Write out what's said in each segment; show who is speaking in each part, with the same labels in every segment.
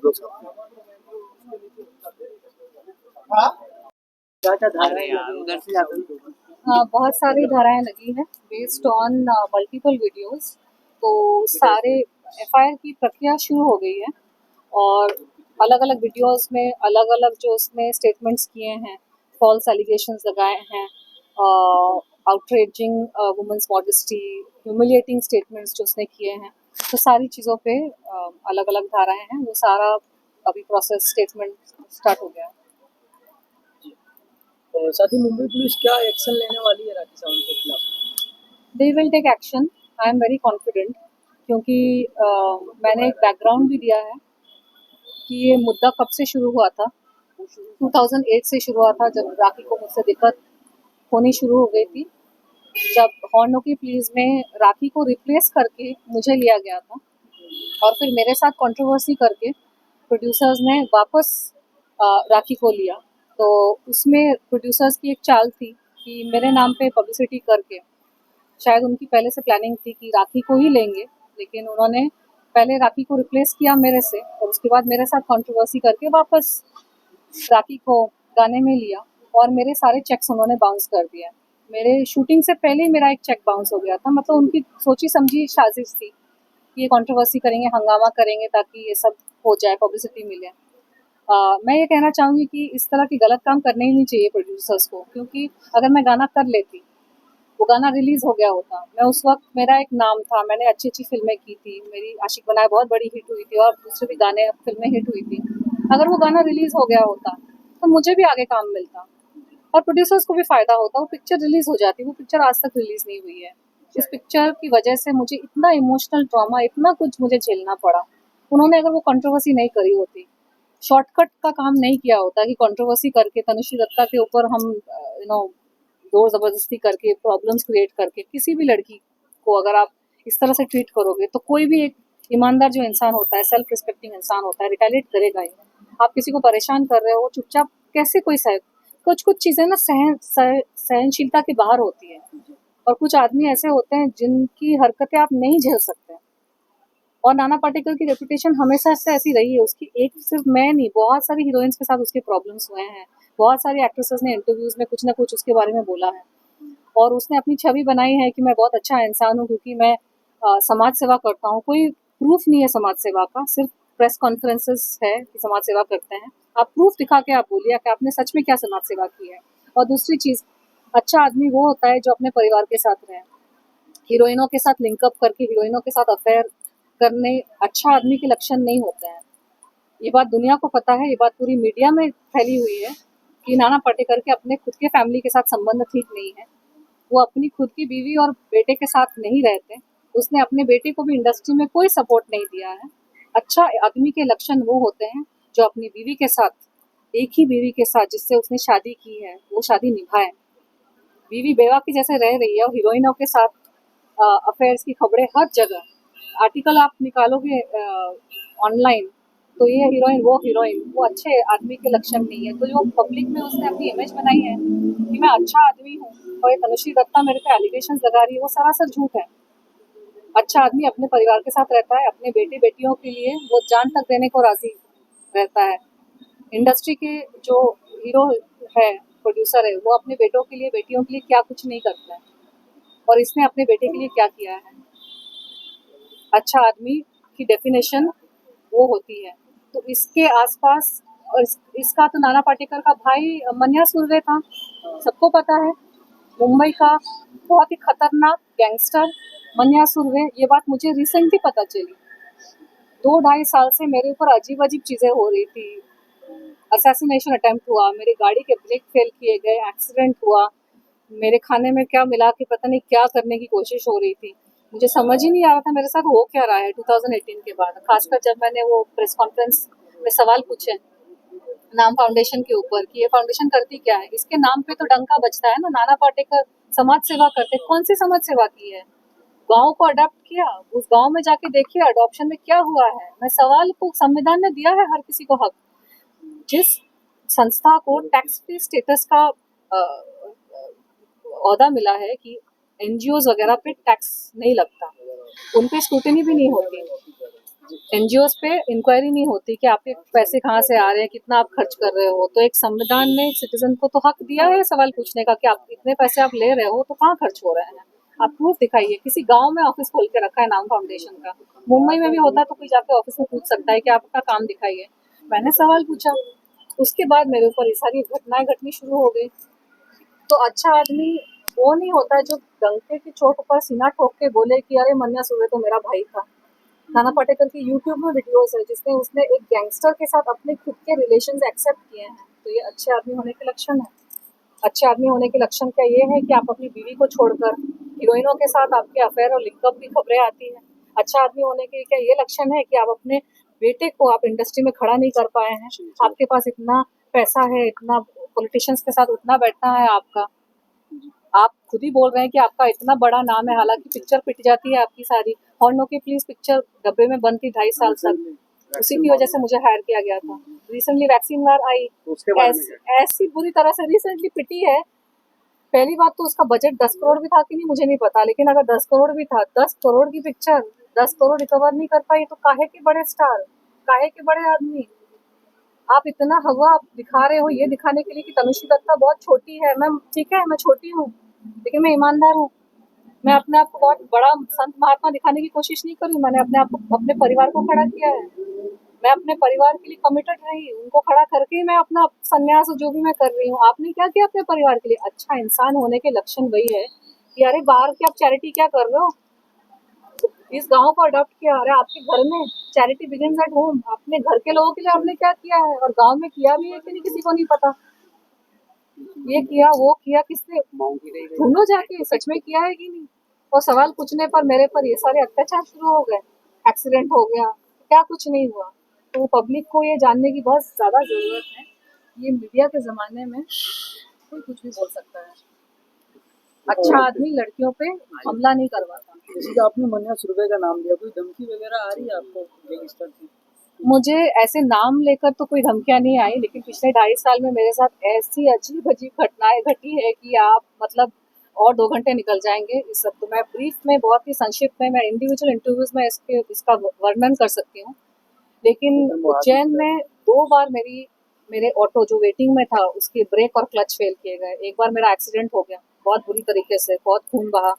Speaker 1: लोग चाहते हैं।
Speaker 2: बहुत सारी धाराएं लगी हैं बेस्ड ऑन मल्टीपल वीडियोस। तो सारे एफआईआर की प्रक्रिया शुरू हो गई है और अलग अलग वीडियोस में अलग अलग जो उसने स्टेटमेंट्स किए हैं, फॉल्स एलिगेशंस लगाए हैं, outraging women's modesty, humiliating statements जो उसने किए हैं, तो सारी चीज़ों पे अलग अलग धाराएं हैं। वो सारा अभी प्रोसेस स्टेटमेंट स्टार्ट हो गया है।
Speaker 3: और साथ ही मुंबई पुलिस क्या एक्शन लेने वाली है राखी सावंत के खिलाफ?
Speaker 2: They will take action, I am very confident, क्योंकि मैंने एक बैकग्राउंड भी दिया है कि ये मुद्दा कब से शुरू हुआ था। 2008 से शुरू हुआ था, जब राखी को मुझसे दिक्कत होनी शुरू हो गई थी, जब हॉर्नो की प्लीज में राखी को रिप्लेस करके मुझे लिया गया था और फिर मेरे साथ कंट्रोवर्सी करके प्रोड्यूसर्स ने वापस राखी को लिया। तो उसमें प्रोड्यूसर्स की एक चाल थी कि मेरे नाम पे पब्लिसिटी करके, शायद उनकी पहले से प्लानिंग थी कि राखी को ही लेंगे, लेकिन उन्होंने पहले राखी को रिप्लेस किया मेरे से और उसके बाद मेरे साथ कंट्रोवर्सी करके वापस राखी को गाने में लिया और मेरे सारे चेक्स उन्होंने बाउंस कर दिए। मेरे शूटिंग से पहले ही मेरा एक चेक बाउंस हो गया था। मतलब उनकी सोची समझी साजिश थी कि ये कंट्रोवर्सी करेंगे, हंगामा करेंगे ताकि ये सब हो जाए, पब्लिसिटी मिले। मैं ये कहना चाहूँगी कि इस तरह के गलत काम करने ही नहीं चाहिए प्रोड्यूसर्स को, क्योंकि अगर मैं गाना कर लेती, वो गाना रिलीज हो गया होता, मैं उस वक्त, मेरा एक नाम था, मैंने अच्छी अच्छी फिल्में की थी, मेरी आशिक बनाए बहुत बड़ी हिट हुई थी और दूसरे भी गाने फिल्में हिट हुई थी। अगर वो गाना रिलीज हो गया होता तो मुझे भी आगे काम मिलता और प्रोड्यूसर्स को भी फायदा होता। वो पिक्चर रिलीज हो जाती, वो पिक्चर आज तक रिलीज नहीं हुई है। इस पिक्चर की वजह से मुझे इतना इमोशनल ट्रॉमा, इतना कुछ मुझे झेलना पड़ा। उन्होंने अगर वो कंट्रोवर्सी नहीं करी होती, शॉर्टकट का काम नहीं किया होता कि कंट्रोवर्सी करके तनुश्री दत्ता के ऊपर हम जोर ज़बरदस्ती करके, प्रॉब्लम्स क्रिएट करके, किसी भी लड़की को अगर आप इस तरह से ट्रीट करोगे तो कोई भी एक ईमानदार जो इंसान होता है, सेल्फ रिस्पेक्टिंग इंसान होता है, रिटेलिएट करेगा ही। आप किसी को परेशान कर रहे हो, चुपचाप कैसे कोई सह, कुछ कुछ चीज़ें ना सहनशीलता के बाहर होती है और कुछ आदमी ऐसे होते हैं जिनकी हरकतें आप नहीं झेल सकते। और नाना पाटेकर की रेपुटेशन हमेशा से ऐसी रही है। उसकी एक सिर्फ मैं नहीं, बहुत सारी हीरोइंस के साथ उसके प्रॉब्लम्स हुए हैं। बहुत सारी एक्ट्रेसेस ने इंटरव्यूज में कुछ ना कुछ उसके बारे में बोला है और उसने अपनी छवि बनाई है कि मैं बहुत अच्छा इंसान हूँ क्योंकि मैं समाज सेवा करता हूँ। कोई प्रूफ नहीं है समाज सेवा का, सिर्फ प्रेस कॉन्फ्रेंसेस है कि समाज सेवा करते हैं। आप प्रूफ दिखा के आप बोलिए कि आपने सच में क्या समाज सेवा की है। और दूसरी चीज़, अच्छा आदमी वो होता है जो अपने परिवार के साथ रहे। हीरोइनों के साथ लिंकअप करके, हीरोइनों के साथ अफेयर करने अच्छा आदमी के लक्षण नहीं होते हैं। ये बात दुनिया को पता है, ये बात पूरी मीडिया में फैली हुई है कि नाना पाटेकर के अपने खुद के फैमिली के साथ संबंध ठीक नहीं है। वो अपनी खुद की बीवी और बेटे के साथ नहीं रहते। उसने अपने बेटे को भी इंडस्ट्री में कोई सपोर्ट नहीं दिया है। अच्छा आदमी के लक्षण वो होते हैं जो अपनी बीवी के साथ, एक ही बीवी के साथ जिससे उसने शादी की है, वो शादी निभाए। बीवी बेवा की जैसे रह रही है और हीरोइनों के साथ अफेयर्स की खबरें हर जगह, आर्टिकल आप निकालोगे ऑनलाइन तो ये हीरोइन वो अच्छे आदमी के लक्षण नहीं है। तो जो पब्लिक में उसने अपनी इमेज बनाई है कि मैं अच्छा आदमी हूँ और ये तनुश्री दत्ता मेरे पे एलिगेशन लगा रही है, वो सरासर झूठ है। अच्छा आदमी अपने परिवार के साथ रहता है, अपने बेटे बेटियों के लिए वो जान तक देने को राजी रहता है। इंडस्ट्री के जो हीरो है, प्रोड्यूसर है, वो अपने बेटों के लिए, बेटियों के लिए क्या कुछ नहीं करता है और इसने अपने बेटे के लिए क्या किया है। अच्छा आदमी की डेफिनेशन वो होती है। तो इसके आसपास, और इसका तो नाना पाटेकर का भाई मन्या सुर्वे था, सबको पता है, मुंबई का बहुत ही खतरनाक गैंगस्टर मन्या सुर्वे। ये बात मुझे रिसेंटली पता चली। 2-2.5 साल से मेरे ऊपर अजीब अजीब चीज़ें हो रही थी। असैसिनेशन अटेम्प्ट हुआ, मेरी गाड़ी के ब्रेक फेल किए गए, एक्सीडेंट हुआ, मेरे खाने में क्या मिला के पता नहीं क्या करने की कोशिश हो रही थी। मुझे समझ ही नहीं आ रहा था मेरे साथ हो क्या रहा है 2018 के बाद। खासकर जब मैंने वो प्रेस कॉन्फ्रेंस में सवाल पूछे नाम फाउंडेशन के ऊपर कि ये फाउंडेशन करती क्या है, इसके नाम पे तो डंका बजता है ना। नाना पाटेकर समाज सेवा करते, कौन सी समाज सेवा की है? गाँव को अडॉप्ट किया, उस गाँव में जाके देखिए अडॉप्शन में क्या हुआ है। मैं सवाल को, संविधान ने दिया है हर किसी को हक। जिस संस्था को टैक्स फ्री स्टेटस का ओहदा मिला है कि एनजीओ वगैरह पे टैक्स नहीं लगता, उन पे स्क्रूटनी भी नहीं होती, एनजीओस पे इंक्वायरी नहीं होती कि आपके पैसे कहाँ से आ रहे हैं, कितना आप खर्च कर रहे हो। तो एक संविधान ने सिटीजन को तो हक दिया है सवाल पूछने का कि आप इतने पैसे आप ले रहे हो तो कहाँ खर्च हो रहे हैं, आप प्रूफ दिखाइए। किसी गांव में ऑफिस खोल के रखा है नाम फाउंडेशन का, मुंबई में भी होता है तो कोई जाके ऑफिस में पूछ सकता है कि आप अपना काम दिखाइए। मैंने सवाल पूछा, उसके बाद मेरे ऊपर ये सारी घटनाएं घटनी शुरू हो गई। तो अच्छा आदमी वो नहीं होता है जो डंके की चोट पर सीना ठोक के बोले कि अरे मन्या सुबह तो मेरा भाई था। नाना पाटेकर की यूट्यूब में वीडियोस है जिसमें उसने एक गैंगस्टर के साथ अपने खुद के रिलेशंस एक्सेप्ट किए हैं। तो ये अच्छे आदमी होने के लक्षण है। अच्छे आदमी होने के लक्षण क्या ये है कि आप अपनी बीवी को छोड़कर हीरोइनों के साथ आपके अफेयर और लिंकअप की खबरें आती हैं। अच्छा आदमी होने के क्या ये लक्षण है कि आप अपने बेटे को आप इंडस्ट्री में खड़ा नहीं कर पाए हैं। आपके पास इतना पैसा है, इतना पॉलिटिशियंस के साथ उठना बैठना है आपका, आप खुद ही बोल रहे हैं कि आपका इतना बड़ा नाम है, हालांकि पिक्चर पिट जाती है आपकी सारी। हॉर्नो की प्लीज पिक्चर डब्बे में बंद थी 2.5 साल तक, उसी की वजह से मुझे हायर किया गया था। रिसेंटली वैक्सीन वार आई, ऐसी बुरी तरह से रिसेंटली पिटी है। पहली बात तो उसका बजट 10 करोड़ भी था कि नहीं मुझे नहीं पता, लेकिन अगर 10 करोड़ भी था, 10 करोड़ की पिक्चर 10 करोड़ रिकवर नहीं कर पाई तो काहे के बड़े स्टार, काहे के बड़े आदमी। आप इतना हवा आप दिखा रहे हो ये दिखाने के लिए कि तनुश्री दत्ता बहुत छोटी है। मैं ठीक है, मैं छोटी हूँ लेकिन मैं ईमानदार हूँ। मैं अपने आप को बहुत बड़ा संत महात्मा दिखाने की कोशिश नहीं करी। मैंने अपने आप को, अपने परिवार को खड़ा किया है। मैं अपने परिवार के लिए कमिटेड रही, उनको खड़ा करके ही मैं अपना संन्यास जो भी मैं कर रही हूँ। आपने क्या किया अपने परिवार के लिए? अच्छा इंसान होने के लक्षण वही है कि अरे बाहर की आप चैरिटी क्या कर रहे हो, इस गांव को अडॉप्ट किया। अरे आपके घर में चैरिटी बिगिंस एट होम। अपने घर के लोगों के लिए आपने क्या किया है और गांव में किया भी है कि नहीं किसी को नहीं पता। ये किया वो किया, किसने ढूंढो जाके सच में किया है कि नहीं। और सवाल पूछने पर मेरे पर ये सारे अत्याचार शुरू हो गए। एक्सीडेंट हो गया, क्या कुछ नहीं हुआ। तो पब्लिक को ये जानने की बहुत ज्यादा जरूरत है। ये मीडिया के जमाने में कोई कुछ भी बोल सकता है। अच्छा आदमी लड़कियों पे हमला नहीं करवाता।
Speaker 3: जैसे कि आपने मन्या सुरभि का नाम लिया, कोई धमकी वगैरह आ रही है आपको गैंगस्टर की?
Speaker 2: मुझे ऐसे नाम लेकर तो कोई धमकियां नहीं आई, लेकिन पिछले 2.5 साल में मेरे साथ ऐसी अजीब अजीब घटनाएं घटी है कि आप मतलब और 2 घंटे निकल जाएंगे इस सब। तो मैं ब्रीफ में बहुत ही संक्षिप्त में, मैं इंडिविजुअल इंटरव्यूज में इसका वर्णन कर सकती हूँ। लेकिन उज्जैन में 2 बार मेरे ऑटो जो वेटिंग में था उसके ब्रेक और क्लच फेल किए गए। एक बार मेरा एक्सीडेंट हो गया बहुत बुरी तरीके से, बहुत खून बहा।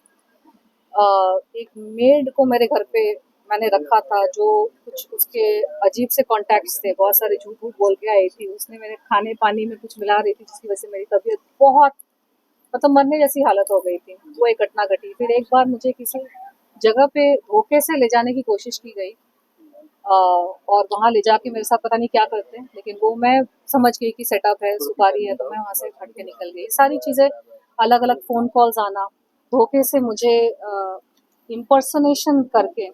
Speaker 2: एक मेड को मेरे घर पे मैंने रखा था जो कुछ उसके अजीब से कॉन्टैक्ट्स थे, बहुत सारे झूठ वूठ बोल के आई थी। उसने मेरे खाने पानी में कुछ मिला रही थी जिसकी वजह से मेरी तबीयत बहुत मतलब मरने जैसी हालत हो गई थी। वो एक घटना घटी। फिर एक बार मुझे किसी जगह पे धोखे से ले जाने की कोशिश की गई और वहाँ ले जाके मेरे साथ पता नहीं क्या करते हैं, लेकिन वो मैं समझ गई कि सेटअप है, सुपारी है, तो मैं वहाँ से हट के निकल गई। सारी चीज़ें अलग अलग फ़ोन कॉल्स आना, धोखे से मुझे इम्पर्सनेशन करके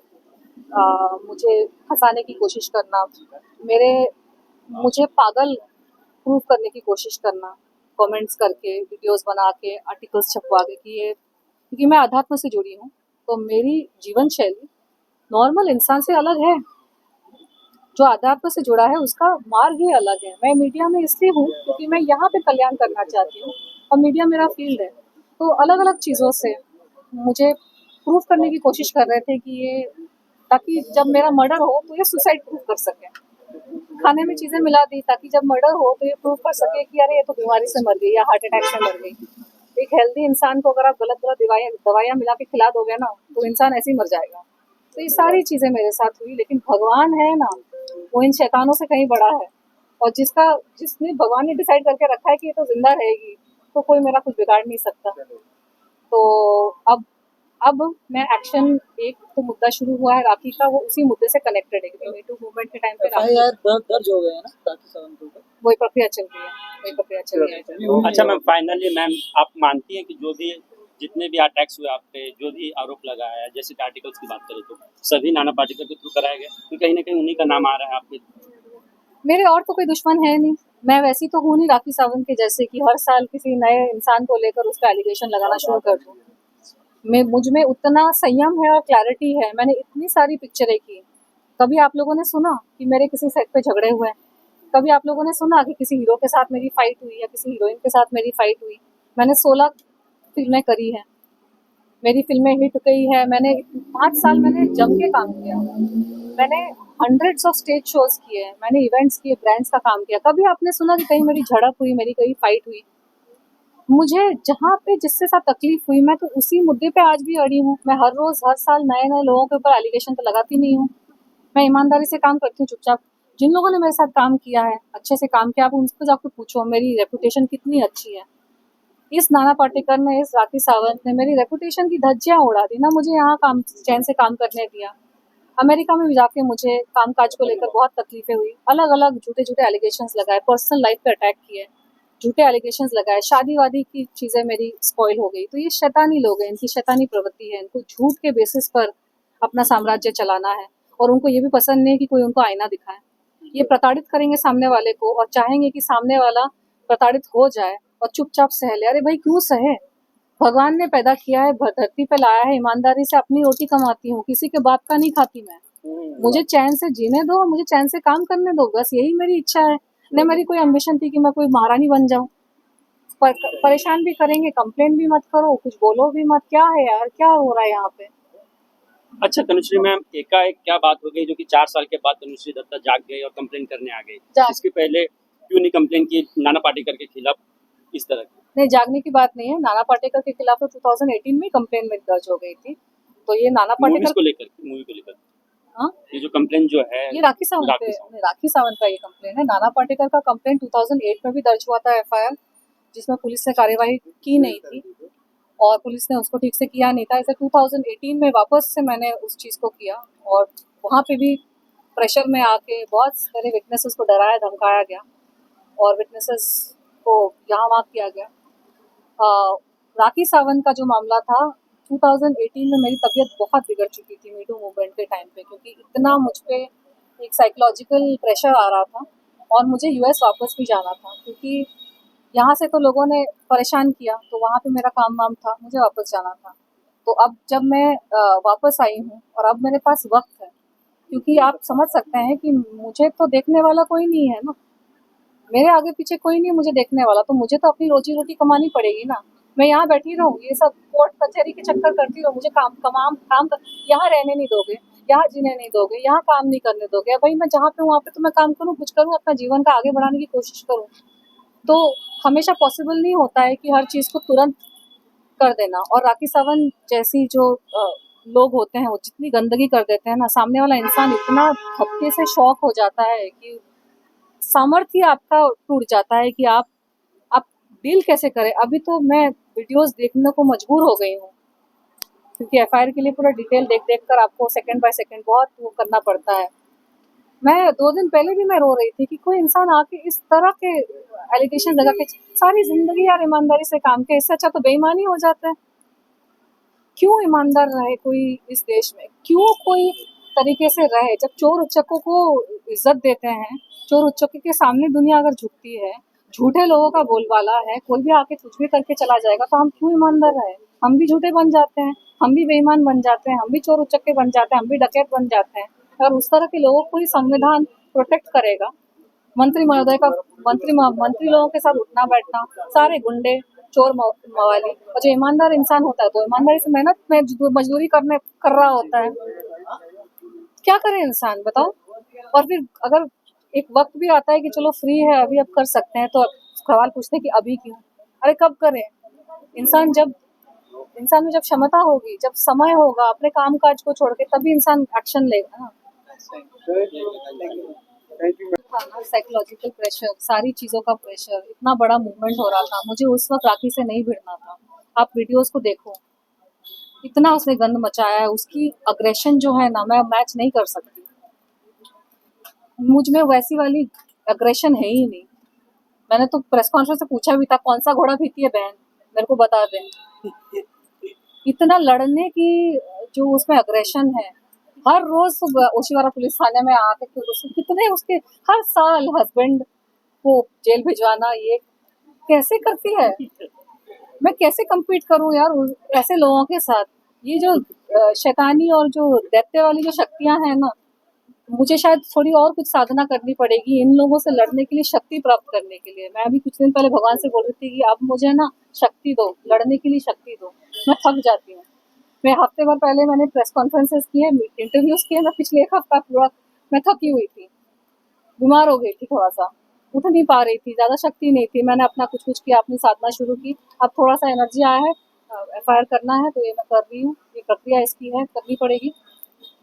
Speaker 2: मुझे फंसाने की कोशिश करना, मुझे पागल प्रूव करने की कोशिश करना, कमेंट्स करके, वीडियोस बना के, आर्टिकल्स छपवा के कि ये, क्योंकि मैं अध्यात्म से जुड़ी हूँ तो मेरी जीवन शैली नॉर्मल इंसान से अलग है। जो अध्यात्म से जुड़ा है उसका मार्ग ही अलग है। मैं मीडिया में इसलिए हूँ क्योंकि मैं यहाँ पे कल्याण करना चाहती हूँ और मीडिया मेरा फील्ड है। तो अलग अलग चीज़ों से मुझे प्रूफ करने की कोशिश कर रहे थे कि ये, ताकि जब मेरा मर्डर हो तो ये सुसाइड प्रूफ कर सके। खाने में चीज़ें मिला दी ताकि जब मर्डर हो तो ये प्रूफ कर सके कि अरे ये तो बीमारी से मर गई या हार्ट अटैक से मर गई। एक हेल्दी इंसान को अगर आप गलत गलत दवाइयाँ मिला के खिला दोगे ना तो इंसान ऐसे ही मर जाएगा। तो ये सारी चीज़ें मेरे साथ हुई, लेकिन भगवान है ना, वो इन शैतानों से कहीं बड़ा है। और जिसने भगवान ने डिसाइड करके रखा है कि ये तो जिंदा रहेगी तो कोई मेरा कुछ बिगाड़ नहीं सकता। तो अब मैं एक्शन, एक तो मुद्दा शुरू हुआ है राखी का, वो उसी मुद्दे से कनेक्टेड है क्योंकि मीटू मूवमेंट के टाइम पे
Speaker 3: एफआईआर दर्ज हो गए हैं ना राखी सावंत के ऊपर?
Speaker 2: वही प्रक्रिया चल रही है, वही प्रक्रिया चल रही है।
Speaker 1: अच्छा मैम, फाइनली मैम, आप मानती हैं कि जो भी जितने भी अटैक्स हुए आप पे, जो भी आरोप लगाया है, जैसे कि आर्टिकल्स की बात करें तो सभी नाना पाटेकर के थ्रू कराया गया, तो कहीं ना कहीं उन्हीं का नाम आ रहा है आपके?
Speaker 2: मेरे और तो कोई दुश्मन है नहीं। मैं वैसी तो हूँ नहीं राखी सावंत के जैसे कि हर साल किसी नए इंसान को लेकर उस पर एलिगेशन लगाना शुरू कर दूँ। मुझ में उतना संयम है और क्लैरिटी है। मैंने इतनी सारी पिक्चरें की। कभी आप लोगों ने सुना कि मेरे किसी सेट पे झगड़े हुए हैं? कभी आप लोगों ने सुना कि किसी हीरो के साथ मेरी फाइट हुई या किसी हीरोइन के साथ मेरी फाइट हुई? मैंने 16 फिल्में करी हैं, मेरी फिल्में हिट गई है। मैंने 5 साल मैंने जम के काम किया। मैंने हंड्रेड्स ऑफ स्टेज शोज किए हैं, मैंने इवेंट्स किए, ब्रांड्स का काम किया। कभी आपने सुना कि कहीं मेरी झड़प हुई, मेरी कहीं फाइट हुई? मुझे जहाँ पे जिससे साथ तकलीफ हुई, मैं तो उसी मुद्दे पे आज भी अड़ी हूँ। मैं हर रोज हर साल नए नए लोगों के ऊपर एलिगेशन तो लगाती नहीं हूँ। मैं ईमानदारी से काम करती हूँ चुपचाप। जिन लोगों ने मेरे साथ काम किया है, अच्छे से काम किया, आप उनको जाकर पूछो मेरी रेपुटेशन कितनी अच्छी है। इस नाना पाटेकर ने, इस राखी सावंत ने मेरी रेपुटेशन की धज्जियां उड़ा दी ना, मुझे यहाँ काम चैन से काम करने दिया। अमेरिका में भी जाके मुझे कामकाज को लेकर बहुत तकलीफें हुई, अलग अलग झूठे झूठे एलिगेशंस लगाए, पर्सनल लाइफ पे अटैक किए, झूठे एलिगेशंस लगाए, शादी वादी की चीज़ें मेरी स्पॉइल हो गई। तो ये शैतानी लोग हैं, इनकी शैतानी प्रवृत्ति है, इनको झूठ के बेसिस पर अपना साम्राज्य चलाना है, और उनको ये भी पसंद नहीं है कि कोई उनको आईना दिखाए। ये प्रताड़ित करेंगे सामने वाले को और चाहेंगे कि सामने वाला प्रताड़ित हो जाए और चुपचाप सह ले। अरे भाई क्यों सहे? भगवान ने पैदा किया है, धरती पे लाया है, ईमानदारी से अपनी रोटी कमाती हूँ, किसी के बाप का नहीं खाती मैं। मुझे चैन से जीने दो, मुझे चैन से काम करने दो, बस यही मेरी इच्छा है। न मेरी कोई एम्बिशन थी कि मैं कोई महारानी बन जाऊं। परेशान भी करेंगे, कंप्लेन भी मत करो, कुछ बोलो भी मत। क्या है यार, क्या हो रहा है यहाँ पे?
Speaker 1: अच्छा तनुश्री मैम, एकाएक क्या बात हो गई जो कि 4 साल के बाद तनुश्री दत्ता जाग गई और कंप्लेन करने आ गई? इसके पहले क्यों नहीं कंप्लेन की नाना पाटेकर के खिलाफ इस तरह की?
Speaker 2: नहीं, जागने की बात नहीं है। नाना पाटेकर के खिलाफ तो 2018 में कंप्लेन मेरी दर्ज हो गई थी। तो ये नाना
Speaker 1: मूवी
Speaker 2: पाटेकर,
Speaker 1: को लेकर
Speaker 2: हाँ,
Speaker 1: ये जो कंप्लेन जो है
Speaker 2: ये राखी सावंत पे, राखी सावंत का ये कंप्लेन है। नाना पाटेकर का कंप्लेन 2008 में भी दर्ज हुआ था, एफआईआर, जिसमें पुलिस ने कार्यवाही की नहीं थी और पुलिस ने उसको ठीक से किया नहीं था। ऐसे 2018 में वापस से मैंने उस चीज़ को किया और वहाँ पे भी प्रेशर में आके बहुत सारे विटनेसेस को डराया धमकाया गया और विटनेसेस को यहाँ वहाँ किया गया। राखी सावंत का जो मामला था, 2018 में मेरी तबीयत बहुत बिगड़ चुकी थी मीटू मूवमेंट के टाइम पे, क्योंकि इतना मुझ पे एक साइकोलॉजिकल प्रेशर आ रहा था और मुझे यूएस वापस भी जाना था, क्योंकि यहाँ से तो लोगों ने परेशान किया, तो वहाँ पे मेरा काम वाम था, मुझे वापस जाना था। तो अब जब मैं वापस आई हूँ और अब मेरे पास वक्त है, क्योंकि आप समझ सकते हैं कि मुझे तो देखने वाला कोई नहीं है ना, मेरे आगे पीछे कोई नहीं मुझे देखने वाला, तो मुझे तो अपनी रोजी रोटी कमानी पड़ेगी ना। मैं यहाँ बैठी रहूँ, ये सब कोर्ट कचहरी के चक्कर करती रहूँ, मुझे यहाँ रहने नहीं दोगे, यहाँ जीने नहीं दोगे, यहाँ काम नहीं करने दोगे। भाई मैं जहाँ पे हूँ वहाँ पे तो मैं काम करूँ, कुछ करूँ, अपना जीवन का आगे बढ़ाने की कोशिश करूँ। तो हमेशा पॉसिबल नहीं होता है कि हर चीज़ को तुरंत कर देना। और राखी सावंत जैसी जो लोग होते हैं, वो जितनी गंदगी कर देते हैं ना, सामने वाला इंसान इतना धक्के से शॉक हो जाता है कि सामर्थ्य आपका टूट जाता है कि आप डील कैसे करें। अभी तो मैं वीडियोस देखने को मजबूर हो गई हूँ, क्योंकि एफआईआर के लिए पूरा डिटेल देख देख कर आपको सेकंड बाय सेकंड बहुत वो करना पड़ता है। मैं 2 दिन पहले भी मैं रो रही थी कि कोई इंसान आके इस तरह के एलिगेशन लगा के सारी जिंदगी यार ईमानदारी से काम के, इससे अच्छा तो बेईमानी हो जाता है। क्यों ईमानदार रहे कोई इस देश में? क्यों कोई तरीके से रहे? जब चोर उच्चकों को इज्जत देते हैं, चोर उच्चकों के सामने दुनिया अगर झुकती है, झूठे लोगों का बोलबाला है, कोई भी आके कुछ भी करके चला जाएगा, तो हम क्यों ईमानदार रहे? हम भी झूठे बन जाते हैं, हम भी बेईमान बन जाते हैं, हम भी चोर उच्चके बन जाते हैं, हम भी डकैत बन जाते हैं। अगर उस तरह के लोगों को ही संविधान प्रोटेक्ट करेगा, मंत्री महोदय का मंत्री लोगों के साथ उठना बैठना, सारे गुंडे चोर मवाली, और जो ईमानदार इंसान होता है तो ईमानदारी से मेहनत में मजदूरी कर रहा होता है। क्या करे इंसान, बताओ? और फिर अगर एक वक्त भी आता है कि चलो फ्री है अभी, अब कर सकते हैं, तो सवाल पूछते हैं कि अभी क्यों? अरे कब करें? इंसान में जब क्षमता होगी, जब समय होगा, अपने काम काज को छोड़ के, तभी इंसान एक्शन लेगा ना। साइकोलॉजिकल प्रेशर, सारी चीजों का प्रेशर, इतना बड़ा मूवमेंट हो रहा था, मुझे उस वक्त राखी से नहीं भिड़ना था। आप वीडियोस को देखो, इतना उसने गंद मचाया है, उसकी अग्रेशन जो है ना, मैं मैच नहीं कर सकती। मुझ में वैसी वाली अग्रेशन है ही नहीं। मैंने तो प्रेस कॉन्फ्रेंस से पूछा भी था, कौन सा घोड़ा पीती है बहन, मेरे को बता दें। इतना लड़ने की जो उसमें अग्रेशन है, हर रोज ओशिवारा पुलिस थाने में आके कितने उसके हर साल हस्बैंड को जेल भिजवाना, ये कैसे करती है? मैं कैसे compete करूं यार ऐसे लोगों के साथ? ये जो शैतानी और जो दैत्य वाली जो शक्तियां हैं ना, मुझे शायद थोड़ी और कुछ साधना करनी पड़ेगी इन लोगों से लड़ने के लिए, शक्ति प्राप्त करने के लिए। मैं अभी कुछ दिन पहले भगवान से बोल रही थी कि अब मुझे ना शक्ति दो, लड़ने के लिए शक्ति दो, मैं थक जाती हूँ। मैं हफ्ते भर पहले मैंने प्रेस कॉन्फ्रेंसेस किए, इंटरव्यूज किए। मैं पिछले एक हफ्ता पूरा मैं थकी हुई थी, बीमार हो गई थी, थोड़ा सा उठ नहीं पा रही थी, ज़्यादा शक्ति नहीं थी। मैंने अपना कुछ कुछ किया, अपनी साधना शुरू की। अब थोड़ा सा एनर्जी आया है, एफआईआर करना है तो ये मैं कर रही हूँ। ये प्रक्रिया इसकी है, करनी पड़ेगी।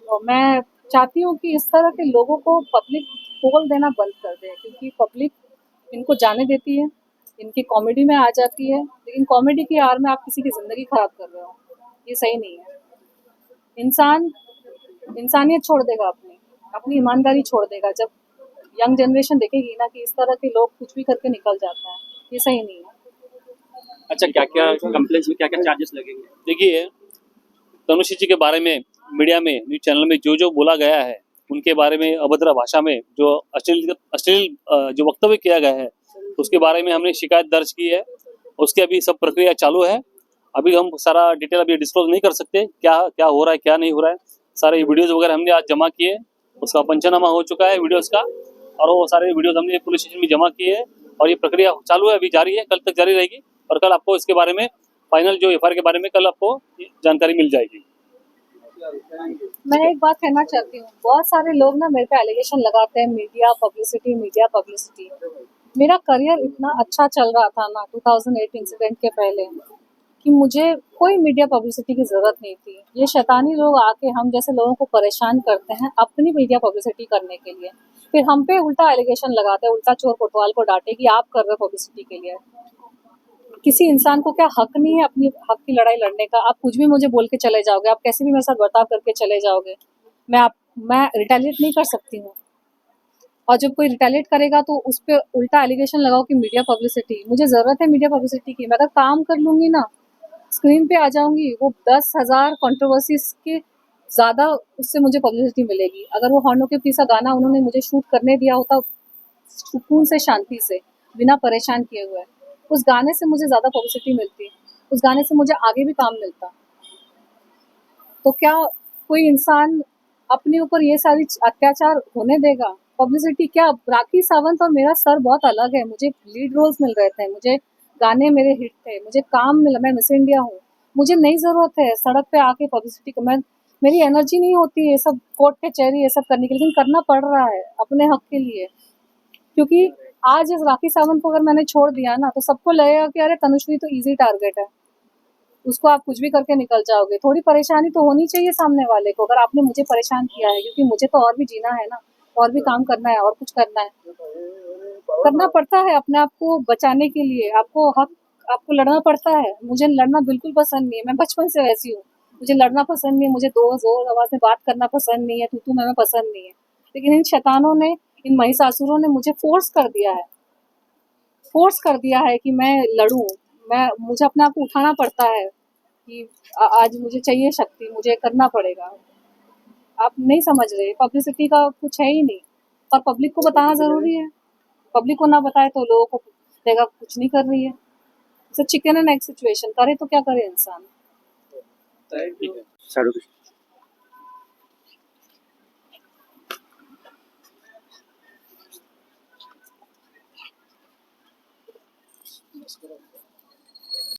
Speaker 2: और मैं चाहती हूँ कि इस तरह के लोगों को पब्लिक बोल देना बंद कर दे, क्योंकि पब्लिक इनको जाने देती है, इनकी कॉमेडी में आ जाती है, लेकिन कॉमेडी की आड़ में आप किसी की ज़िंदगी खराब कर रहे हो, ये सही नहीं है। इंसान इंसानियत छोड़ देगा, अपनी अपनी ईमानदारी छोड़ देगा जब यंग जनरेशन देखेगी ना कि इस तरह के लोग कुछ भी करके निकल जाता है, ये सही नहीं है।
Speaker 1: अच्छा, क्या क्या कंप्लेंट्स में क्या क्या चार्जेस लगेंगे?
Speaker 4: देखिए, तनुश्री जी के बारे में मीडिया में, न्यूज चैनल में जो जो बोला गया है, उनके बारे में अभद्र भाषा में जो अश्लील जो वक्तव्य किया गया है, उसके बारे में हमने शिकायत दर्ज की है। उसकी अभी सब प्रक्रिया चालू है। अभी हम सारा डिटेल अभी डिस्क्लोज नहीं कर सकते, क्या क्या हो रहा है क्या नहीं हो रहा है। सारे वीडियोस वगैरह हमने आज जमा किए, उसका पंचनामा हो चुका है वीडियोस का, और वो सारे वीडियोस हमने पुलिस स्टेशन में जमा किए हैं और ये प्रक्रिया चालू है, अभी जारी है, कल तक जारी रहेगी। और कल आपको इसके बारे में फाइनल जो एफआईआर के बारे में कल आपको जानकारी मिल जाएगी।
Speaker 2: मैं एक बात कहना चाहती हूँ, बहुत सारे लोग ना मेरे पे एलिगेशन लगाते हैं, मीडिया पब्लिसिटी। मेरा करियर इतना अच्छा चल रहा था ना 2008 इंसिडेंट के पहले, कि मुझे कोई मीडिया पब्लिसिटी की ज़रूरत नहीं थी। ये शैतानी लोग आके हम जैसे लोगों को परेशान करते हैं अपनी मीडिया पब्लिसिटी करने के लिए, फिर हम पे उल्टा एलिगेशन लगाते हैं, उल्टा चोर कोतवाल को डांटे कि आप कर रहे हो पब्लिसिटी के लिए। किसी इंसान को क्या हक नहीं है अपनी हक की लड़ाई लड़ने का? आप कुछ भी मुझे बोल के चले जाओगे, आप कैसे भी मेरे साथ बर्ताव करके चले जाओगे, मैं रिटेलिएट नहीं कर सकती हूँ। और जब कोई रिटेलिएट करेगा तो उस पर उल्टा एलिगेशन लगाओ कि मीडिया पब्लिसिटी। मुझे ज़रूरत है मीडिया पब्लिसिटी की, मैं अगर काम कर लूँगी ना, स्क्रीन पे आ जाऊँगी, वो 10,000 कंट्रोवर्सीज के ज़्यादा उससे मुझे पब्लिसिटी मिलेगी। अगर वो हॉर्नो के पीछे गाना उन्होंने मुझे शूट करने दिया होता सुकून से, शांति से, बिना परेशान किए हुए, उस गाने से मुझे ज़्यादा पब्लिसिटी मिलती, उस गाने से मुझे आगे भी काम मिलता। तो क्या कोई इंसान अपने ऊपर ये सारी अत्याचार होने देगा? पब्लिसिटी क्या? राखी सावंत और मेरा सर बहुत अलग है। मुझे लीड रोल्स मिल रहे थे, मुझे गाने मेरे हिट थे, मुझे काम मिला, मैं मिस इंडिया हूँ। मुझे नहीं ज़रूरत है सड़क पे आके पब्लिसिटी का। मेरी एनर्जी नहीं होती है ये सब कोर्ट कचहरी ये सब करने की, लेकिन करना पड़ रहा है अपने हक के लिए। क्योंकि आज इस राखी सावंत को अगर मैंने छोड़ दिया ना, तो सबको लगेगा कि अरे तनुश्री तो ईजी टारगेट है, उसको आप कुछ भी करके निकल जाओगे। थोड़ी परेशानी तो होनी चाहिए सामने वाले को। अगर आपने मुझे परेशान किया है, क्योंकि मुझे तो और भी जीना है ना, और भी काम करना है, और कुछ करना है, करना पड़ता है अपने आप को बचाने के लिए। आपको लड़ना पड़ता है। मुझे लड़ना बिल्कुल पसंद नहीं है, मैं बचपन से वैसी हूँ। मुझे लड़ना पसंद नहीं है, मुझे दो जोर आवाज में बात करना पसंद नहीं है, तू मैं पसंद नहीं है। लेकिन इन शैतानों ने, इन महिषासुरों ने मुझे फोर्स कर दिया है कि मैं लड़ूं। मुझे अपने आप को उठाना पड़ता है कि आज मुझे चाहिए शक्ति, मुझे करना पड़ेगा। आप नहीं समझ रहे, पब्लिसिटी का कुछ है ही नहीं, और पब्लिक को बताना ज़रूरी है। पब्लिक को ना बताए तो लोगों को लगेगा कुछ नहीं कर रही है। जैसे चिकन एंड एग सिचुएशन, करे तो क्या करे इंसान।
Speaker 1: ठीक है, साढ़े